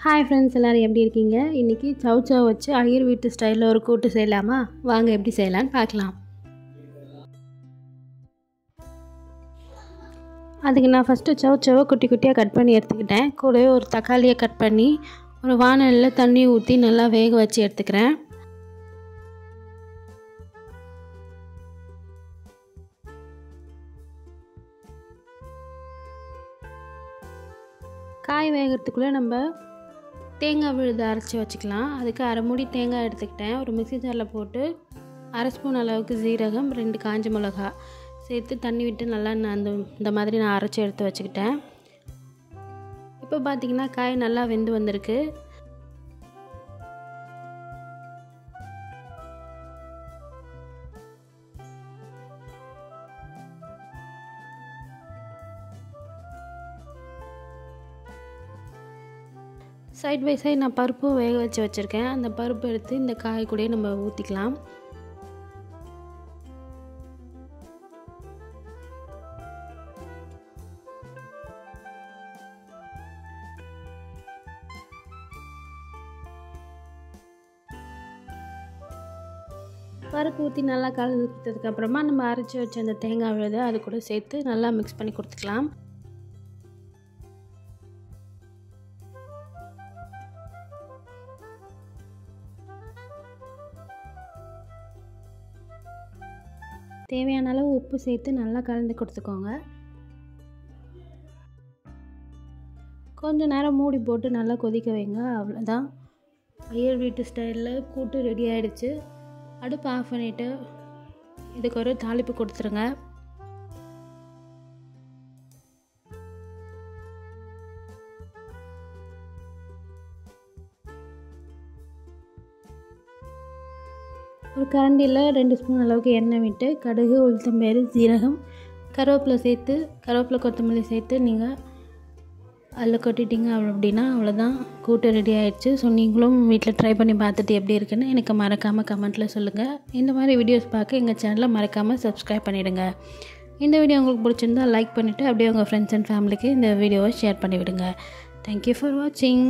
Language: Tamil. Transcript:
ஹாய் ஃப்ரெண்ட்ஸ், எல்லோரும் எப்படி இருக்கீங்க? இன்றைக்கி சவ் வச்சு ஐயர் வீட்டு ஸ்டைலில் ஒரு கூட்டு செய்யலாமா? வாங்க எப்படி செய்யலான்னு பார்க்கலாம். அதுக்கு நான் ஃபஸ்ட்டு சவ் குட்டி குட்டியாக கட் பண்ணி எடுத்துக்கிட்டேன். கூடவே ஒரு தக்காளியை கட் பண்ணி ஒரு வானலில் தண்ணி ஊற்றி நல்லா வேக வச்சு எடுத்துக்கிறேன். காய் வேகிறதுக்குள்ளே நம்ம தேங்காய் விழுது அரைச்சி வச்சுக்கலாம். அதுக்கு அரை மூடி தேங்காய் எடுத்துக்கிட்டேன். ஒரு மிக்ஸி ஜாரில் போட்டு 1/2 ஸ்பூன் அளவுக்கு ஜீரகம், 2 காஞ்ச மிளகா சேர்த்து தண்ணி விட்டு நல்லா இந்த மாதிரி நான் அரைச்சி எடுத்து வச்சுக்கிட்டேன். இப்போ பார்த்திங்கன்னா காய் நல்லா வெந்து வந்திருக்கு. சைட் பை சைட் நான் பருப்பும் வேக வச்சு வச்சுருக்கேன். அந்த பருப்பு எடுத்து இந்த காய் கூட நம்ம ஊற்றிக்கலாம். பருப்பு ஊற்றி நல்லா கலந்து கொடுத்ததுக்கப்புறமா நம்ம அரைச்சி வச்ச அந்த தேங்காய் விழுது அது கூட சேர்த்து நல்லா மிக்ஸ் பண்ணி கொடுத்துக்கலாம். தேவையான அளவு உப்பு சேர்த்து நல்லா கலந்து கொடுத்துக்கோங்க. கொஞ்சம் நேரம் மூடி போட்டு நல்லா கொதிக்க வைங்க. அவ்வளோதான், ஐயர் வீட்டு ஸ்டைலில் கூட்டு ரெடி ஆகிடுச்சு. அடுப்பு ஆஃப் பண்ணிவிட்டு இதுக்கு ஒரு தாளிப்பு கொடுத்துருங்க. ஒரு கரண்டியில் 2 ஸ்பூன் அளவுக்கு எண்ணெய் விட்டு கடுகு, உளுத்தம்பயிறு, ஜீரகம், கருவேப்பிலை கொத்தமல்லி சேர்த்து நீங்கள் அதில் கொட்டிட்டீங்க அப்படின்னா அவ்வளோதான், கூட்டு ரெடி ஆகிடுச்சு. ஸோ நீங்களும் வீட்டில் ட்ரை பண்ணி பார்த்துட்டு எப்படி இருக்குன்னு எனக்கு மறக்காமல் கமெண்ட்டில் சொல்லுங்கள். இந்த மாதிரி வீடியோஸ் பார்க்க எங்கள் சேனலை மறக்காமல் சப்ஸ்கிரைப் பண்ணிவிடுங்க. இந்த வீடியோ உங்களுக்கு பிடிச்சிருந்தால் லைக் பண்ணிவிட்டு அப்படியே உங்கள் ஃப்ரெண்ட்ஸ் அண்ட் ஃபேமிலிக்கு இந்த வீடியோவை ஷேர் பண்ணிவிடுங்க. தேங்க்யூ ஃபார் வாட்சிங்.